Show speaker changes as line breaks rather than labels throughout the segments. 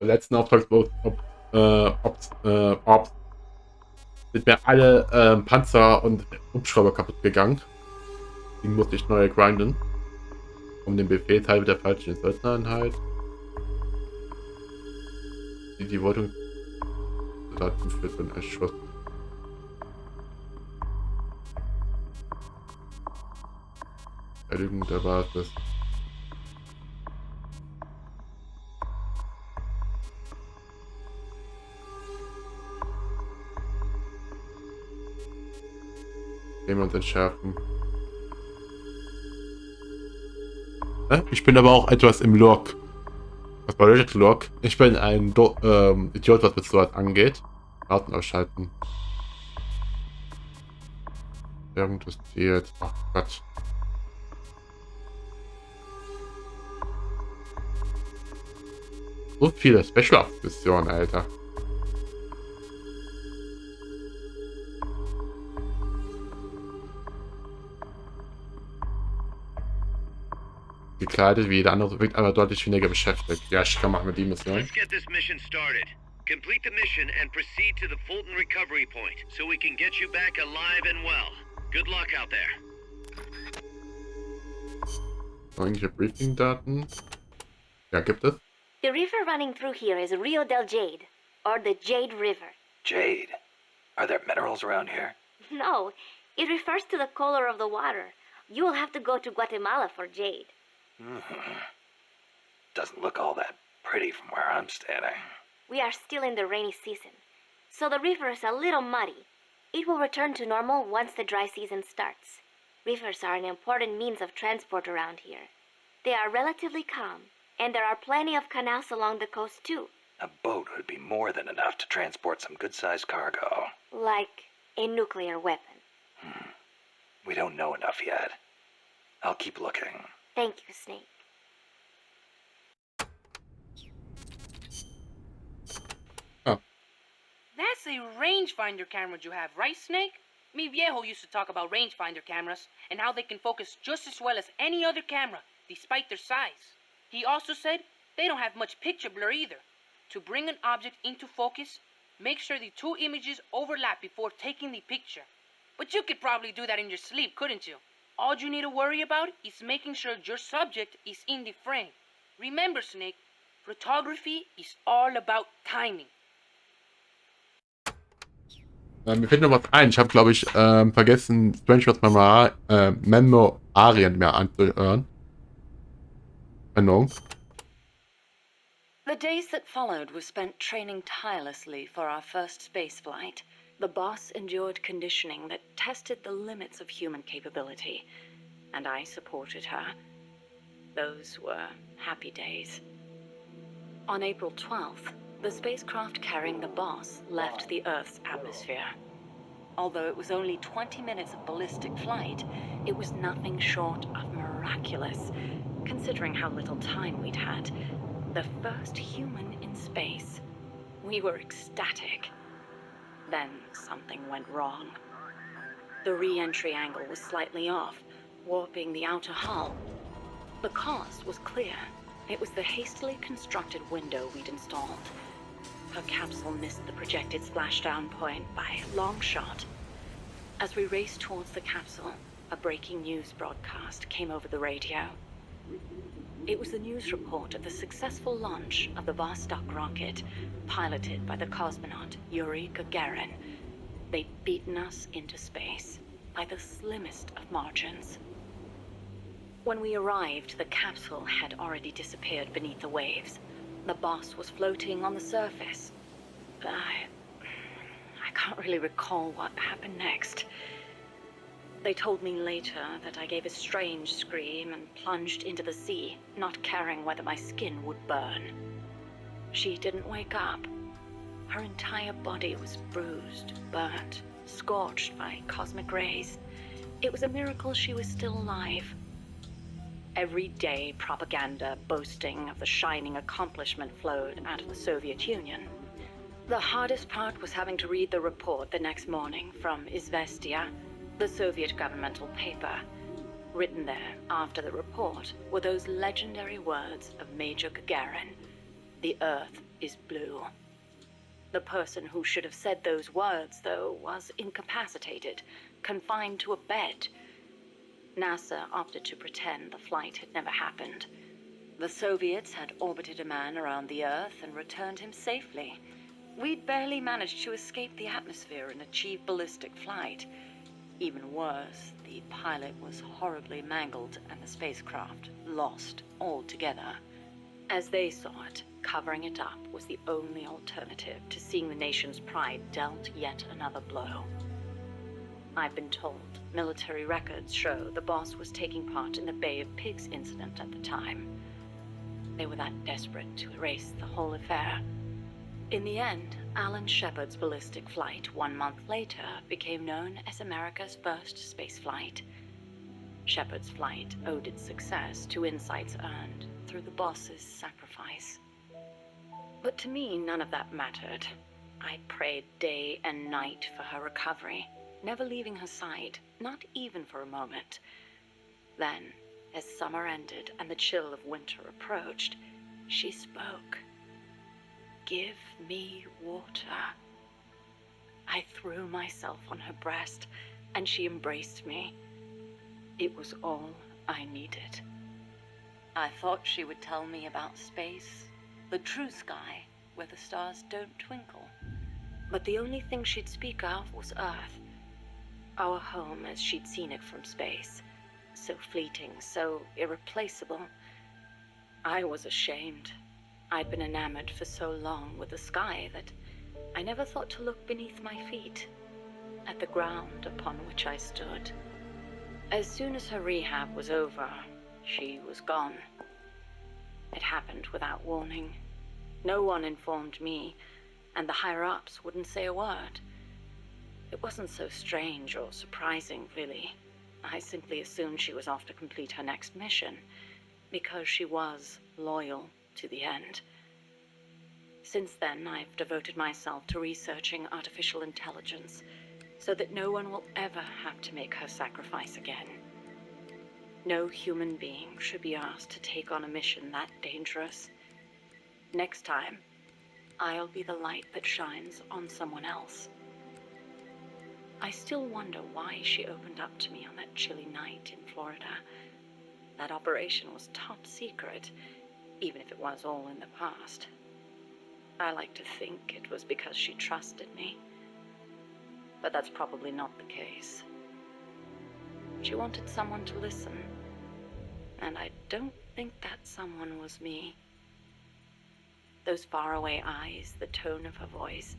Beim letzten Auftrag sind mir alle Panzer und Hubschrauber kaputt gegangen. Deswegen musste ich neue grinden. Um den Befehl Teil der falschen Söldnereinheit. Die Wortung Soldaten für den Erschuss. Verteidigung der Basis. Nehmen wir uns entschärfen. Ich bin aber auch etwas im Log. Was bedeutet Log? Ich bin ein Idiot, was mit sowas angeht. Karten ausschalten. Währung des Ziels. Ach Gott. So viele Special Ops Missionen, Alter. Gekleidet wie jeder andere, wirkt aber deutlich weniger beschäftigt. Ja, ich kann machen wir die Mission.
Let's get this mission started. Complete the mission and proceed to the Fulton recovery point, so we can get you back alive and well. Good luck out there.
Irgendwelche Briefing-Daten? Ja, gibt es.
The river running through here is Rio del Jade, or the Jade River.
Jade? Are there minerals around here?
No, it refers to the color of the water. You will have to go to Guatemala for jade.
Doesn't look all that pretty from where I'm standing.
We are still in the rainy season, so the river is a little muddy. It will return to normal once the dry season starts. Rivers are an important means of transport around here. They are relatively calm, and there are plenty of canals along the coast too.
A boat would be more than enough to transport some good-sized cargo.
Like a nuclear weapon.
We don't know enough yet. I'll keep looking.
Thank you, Snake.
Oh.
That's a rangefinder camera you have, right, Snake? Mi viejo used to talk about rangefinder cameras and how they can focus just as well as any other camera, despite their size. He also said they don't have much picture blur either. To bring an object into focus, make sure the two images overlap before taking the picture. But you could probably do that in your sleep, couldn't you? All you need to worry about is making sure your subject is in the frame. Remember, Snake, photography is all about timing.
Mir fällt noch was ein. Ich habe, glaube ich, vergessen, Strangelove Memoirien mehr anzuhören.
The days that followed were spent training tirelessly for our first space flight. The boss endured conditioning that tested the limits of human capability, and I supported her. Those were happy days. On April 12th, the spacecraft carrying the boss left the Earth's atmosphere. Although it was only 20 minutes of ballistic flight, it was nothing short of miraculous, considering how little time we'd had. The first human in space. We were ecstatic. Then something went wrong. The re-entry angle was slightly off, warping the outer hull. The cause was clear. It was the hastily constructed window we'd installed. Her capsule missed the projected splashdown point by a long shot. As we raced towards the capsule, a breaking news broadcast came over the radio. It was the news report of the successful launch of the Vostok rocket, piloted by the cosmonaut Yuri Gagarin. They'd beaten us into space by the slimmest of margins. When we arrived, the capsule had already disappeared beneath the waves. The boss was floating on the surface. I can't really recall what happened next. They told me later that I gave a strange scream and plunged into the sea, not caring whether my skin would burn. She didn't wake up. Her entire body was bruised, burnt, scorched by cosmic rays. It was a miracle she was still alive. Every day, propaganda boasting of the shining accomplishment flowed out of the Soviet Union. The hardest part was having to read the report the next morning from Izvestia, the Soviet governmental paper. Written there after the report were those legendary words of Major Gagarin. The Earth is blue. The person who should have said those words, though, was incapacitated, confined to a bed. NASA opted to pretend the flight had never happened. The Soviets had orbited a man around the Earth and returned him safely. We'd barely managed to escape the atmosphere and achieve ballistic flight. Even worse, the pilot was horribly mangled and the spacecraft lost altogether. As they saw it, covering it up was the only alternative to seeing the nation's pride dealt yet another blow. I've been told military records show the boss was taking part in the Bay of Pigs incident at the time. They were that desperate to erase the whole affair. In the end, Alan Shepard's ballistic flight 1 month later became known as America's first spaceflight. Shepard's flight owed its success to insights earned through the boss's sacrifice. But to me, none of that mattered. I prayed day and night for her recovery, never leaving her side, not even for a moment. Then, as summer ended and the chill of winter approached, she spoke. "Give me water." I threw myself on her breast, and she embraced me. It was all I needed. I thought she would tell me about space, the true sky, where the stars don't twinkle. But the only thing she'd speak of was Earth, our home as she'd seen it from space. So fleeting, so irreplaceable. I was ashamed. I'd been enamored for so long with the sky that I never thought to look beneath my feet, at the ground upon which I stood. As soon as her rehab was over, she was gone. It happened without warning. No one informed me, and the higher-ups wouldn't say a word. It wasn't so strange or surprising, really. I simply assumed she was off to complete her next mission, because she was loyal to the end. Since then, I've devoted myself to researching artificial intelligence, so that no one will ever have to make her sacrifice again. No human being should be asked to take on a mission that dangerous. Next time, I'll be the light that shines on someone else. I still wonder why she opened up to me on that chilly night in Florida. That operation was top secret, even if it was all in the past. I like to think it was because she trusted me. But that's probably not the case. She wanted someone to listen. And I don't think that someone was me. Those faraway eyes, the tone of her voice,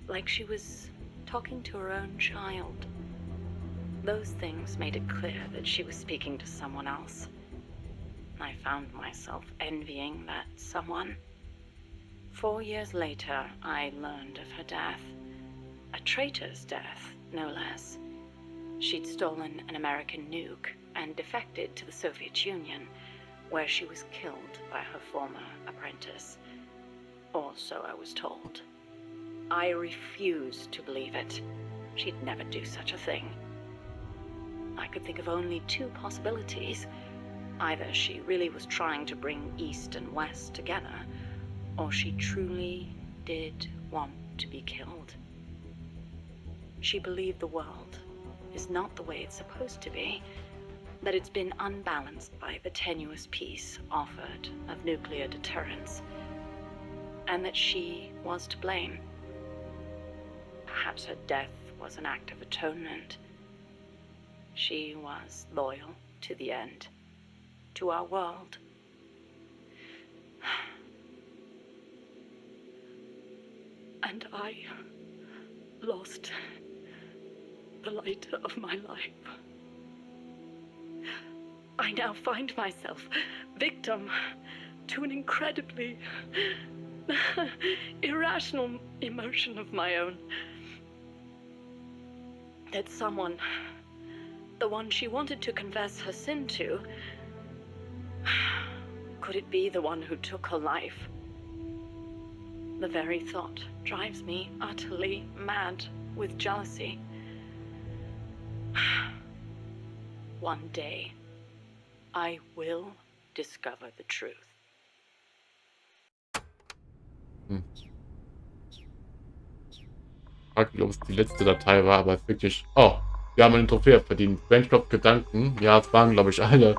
like she was talking to her own child. Those things made it clear that she was speaking to someone else. I found myself envying that someone. 4 years later, I learned of her death. A traitor's death, no less. She'd stolen an American nuke and defected to the Soviet Union, where she was killed by her former apprentice. Or so I was told. I refused to believe it. She'd never do such a thing. I could think of only 2 possibilities. Either she really was trying to bring East and West together, or she truly did want to be killed. She believed the world is not the way it's supposed to be, that it's been unbalanced by the tenuous peace offered of nuclear deterrence, and that she was to blame. Perhaps her death was an act of atonement. She was loyal to the end, to our world. And I lost the light of my life. I now find myself victim to an incredibly irrational emotion of my own. That someone, the one she wanted to confess her sin to, could it be the one who took her life? The very thought drives me utterly mad with jealousy. One day, I will discover the truth.
Ich frage mich, ob es die letzte Datei war, aber es ist wirklich... Oh, wir haben eine Trophäe verdient. Strangelove Gedanken. Ja, es waren, glaube ich, alle